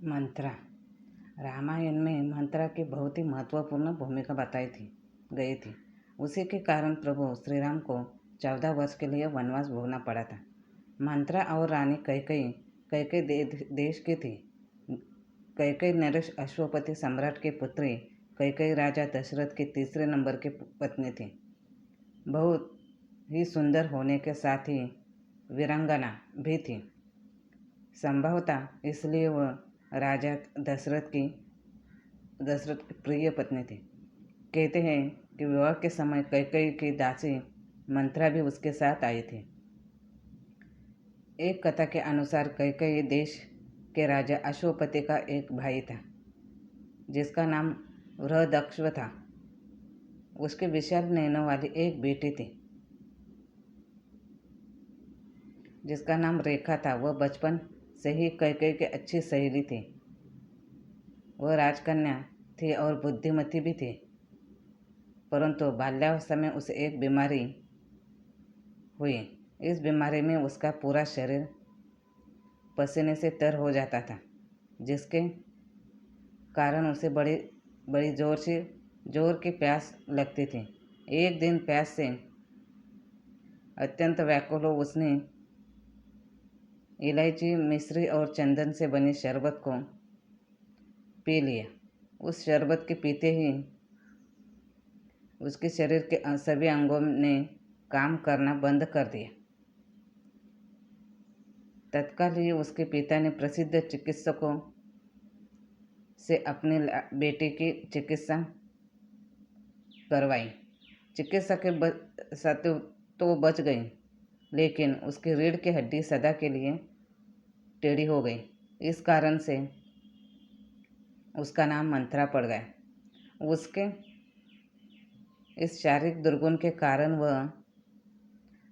मंत्रा। रामायण में मंत्रा की बहुत ही महत्वपूर्ण भूमिका बताई गई थी। उसी के कारण प्रभु श्री राम को 14 वर्ष के लिए वनवास भोगना पड़ा था। मंत्रा और रानी कैकेयी कैकेयी देश की थी। कैकेयी नरेश अश्वपति सम्राट की पुत्री कैकेयी राजा दशरथ की तीसरे नंबर की पत्नी थी। बहुत ही सुंदर होने के साथ ही वीरांगना भी थी। संभवतः इसलिए वह राजा दशरथ की प्रिय पत्नी थी। कहते हैं कि विवाह के समय कैकेयी की दासी मंत्रा भी उसके साथ आई थी। एक कथा के अनुसार कैकेयी देश के राजा अश्वपति का एक भाई था जिसका नाम बृहदक्ष था। उसके विशाल नैनों वाली एक बेटी थी जिसका नाम रेखा था। वह बचपन से ही कैकेयी की अच्छी सहेली थी। वह राजकन्या थी और बुद्धिमती भी थी, परंतु बाल्यावस्था में उसे एक बीमारी हुई। इस बीमारी में उसका पूरा शरीर पसीने से तर हो जाता था, जिसके कारण उसे बड़ी जोर की प्यास लगती थी। एक दिन प्यास से अत्यंत व्याकुल हो उसने इलायची, मिश्री और चंदन से बनी शरबत को पी लिया। उस शरबत के पीते ही उसके शरीर के सभी अंगों ने काम करना बंद कर दिया। तत्काल ही उसके पिता ने प्रसिद्ध चिकित्सकों से अपनी बेटी की चिकित्सा करवाई। चिकित्सा के साथ तो बच गई, लेकिन उसकी रीढ़ की हड्डी सदा के लिए टेढ़ी हो गई। इस कारण से उसका नाम मंत्रा पड़ गया। उसके इस शारीरिक दुर्गुण के कारण वह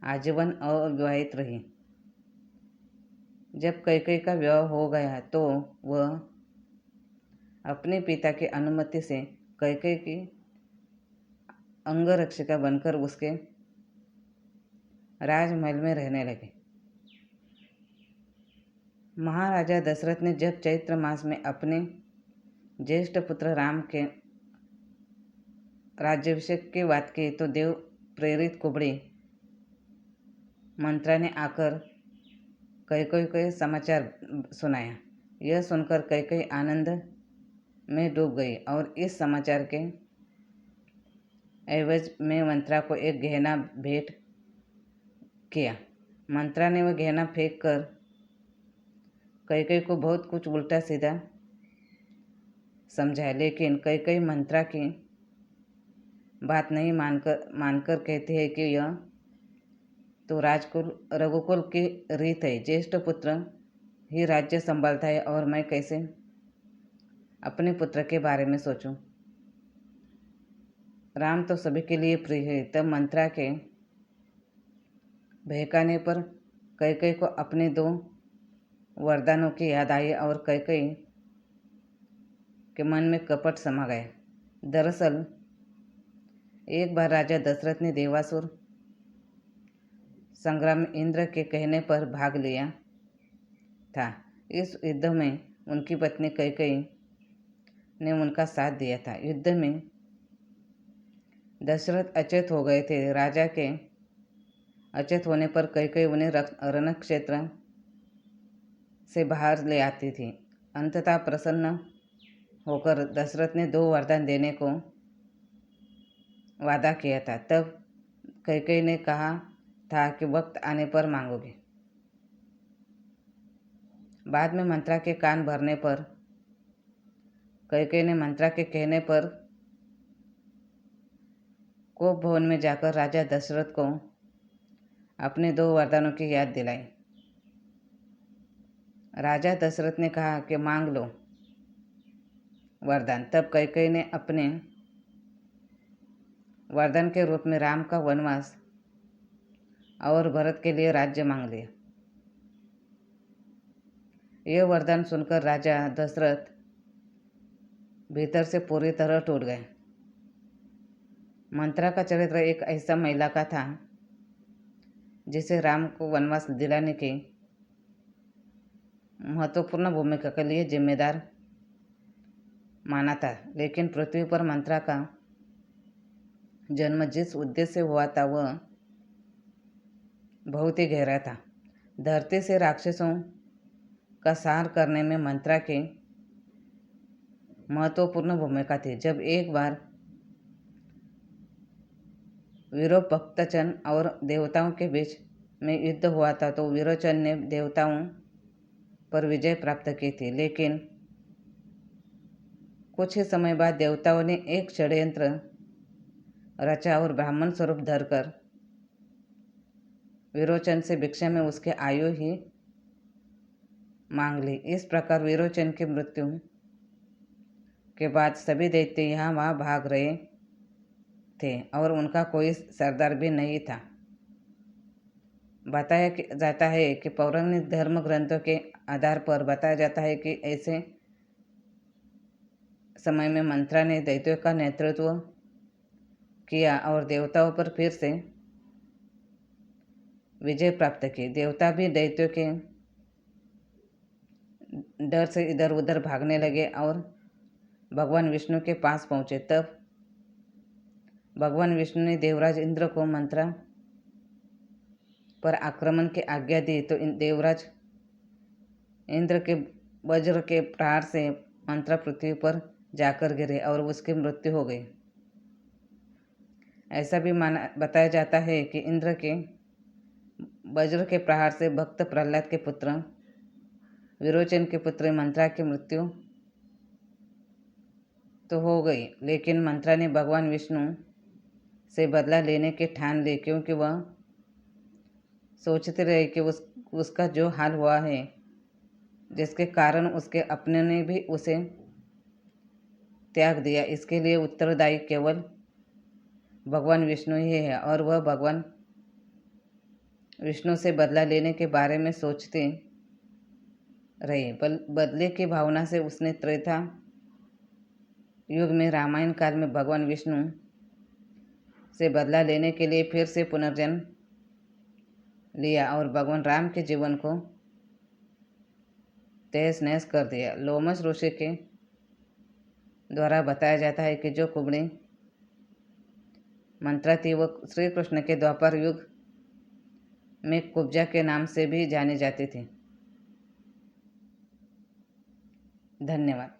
आजीवन अविवाहित रही। जब कैकेयी का विवाह हो गया तो वह अपने पिता की अनुमति से कैकेयी की अंगरक्षिका बनकर उसके राजमहल में रहने लगी। महाराजा दशरथ ने जब चैत्र मास में अपने ज्येष्ठ पुत्र राम के राज्याभिषेक की बात की तो देव प्रेरित कुबड़ी मंत्रा ने आकर कैकेयी को समाचार सुनाया। यह सुनकर कैकेयी आनंद में डूब गई और इस समाचार के एवज में मंत्रा को एक गहना भेंट किया। मंत्रा ने वह गहना फेंक कर कैकेयी को बहुत कुछ उल्टा सीधा समझाया, लेकिन कैकेयी मंत्रा की बात नहीं मानकर कहती है कि यह तो रघुकुल की रीत है। ज्येष्ठ पुत्र ही राज्य संभालता है और मैं कैसे अपने पुत्र के बारे में सोचूं। राम तो सभी के लिए प्रिय है। तब मंत्रा के बहकाने पर कैकेयी को अपने 2 वरदानों की याद आई और कैकेयी के मन में कपट समा गया। दरअसल एक बार राजा दशरथ ने देवासुर संग्राम में इंद्र के कहने पर भाग लिया था। इस युद्ध में उनकी पत्नी कैकेयी ने उनका साथ दिया था। युद्ध में दशरथ अचेत हो गए थे। राजा के अचेत होने पर कैकेयी उन्हें रणक्षेत्र से बाहर ले आती थी। अंततः प्रसन्न होकर दशरथ ने 2 वरदान देने को वादा किया था। तब कैकेयी ने कहा था कि वक्त आने पर मांगोगे। बाद में मंत्रा के कान भरने पर कैकेयी ने मंत्रा के कहने पर कोप भवन में जाकर राजा दशरथ को अपने 2 वरदानों की याद दिलाई। राजा दशरथ ने कहा कि मांग लो वरदान। तब कैकेयी ने अपने वरदान के रूप में राम का वनवास और भरत के लिए राज्य मांग लिया। यह वरदान सुनकर राजा दशरथ भीतर से पूरी तरह टूट गए। मंत्रा का चरित्र एक ऐसा महिला का था जिसे राम को वनवास दिलाने की महत्वपूर्ण भूमिका के लिए जिम्मेदार माना था, लेकिन पृथ्वी पर मंत्रा का जन्म जिस उद्देश्य से हुआ था वह बहुत ही गहरा था। धरती से राक्षसों का संहार करने में मंत्रा की महत्वपूर्ण भूमिका थी। जब एक बार विरोचन और देवताओं के बीच में युद्ध हुआ था तो विरोचन ने देवताओं पर विजय प्राप्त की थी, लेकिन कुछ ही समय बाद देवताओं ने एक षड्यंत्र रचा और ब्राह्मण स्वरूप धरकर विरोचन से भिक्षा में उसके आयु ही मांग ली। इस प्रकार विरोचन की मृत्यु के बाद सभी दैत्य यहाँ वहाँ भाग रहे थे और उनका कोई सरदार भी नहीं था। बताया जाता है कि पौराणिक धर्म ग्रंथों के आधार पर बताया जाता है कि ऐसे समय में मंत्रा ने दैत्यों का नेतृत्व किया और देवताओं पर फिर से विजय प्राप्त की। देवता भी दैत्यों के डर से इधर उधर भागने लगे और भगवान विष्णु के पास पहुँचे। तब भगवान विष्णु ने देवराज इंद्र को मंत्रा पर आक्रमण की आज्ञा दी तो देवराज इंद्र के वज्र के प्रहार से मंत्रा पृथ्वी पर जाकर गिरे और उसकी मृत्यु हो गई। ऐसा भी बताया जाता है कि इंद्र के वज्र के प्रहार से भक्त प्रहलाद के पुत्र विरोचन के पुत्र मंत्रा की मृत्यु तो हो गई, लेकिन मंत्रा ने भगवान विष्णु से बदला लेने की ठान ली, क्योंकि वह सोचते रहे कि उसका जो हाल हुआ है, जिसके कारण उसके अपने ने भी उसे त्याग दिया, इसके लिए उत्तरदायी केवल भगवान विष्णु ही है और वह भगवान विष्णु से बदला लेने के बारे में सोचते रहे। बदले की भावना से उसने त्रेता युग में रामायण काल में भगवान विष्णु से बदला लेने के लिए फिर से पुनर्जन्म लिया और भगवान राम के जीवन को तहस नहस कर दिया। लोमश ऋषि के द्वारा बताया जाता है कि जो कुबड़ी मंत्रा थी वह श्री कृष्ण के द्वापर युग में कुब्जा के नाम से भी जानी जाती थी। धन्यवाद।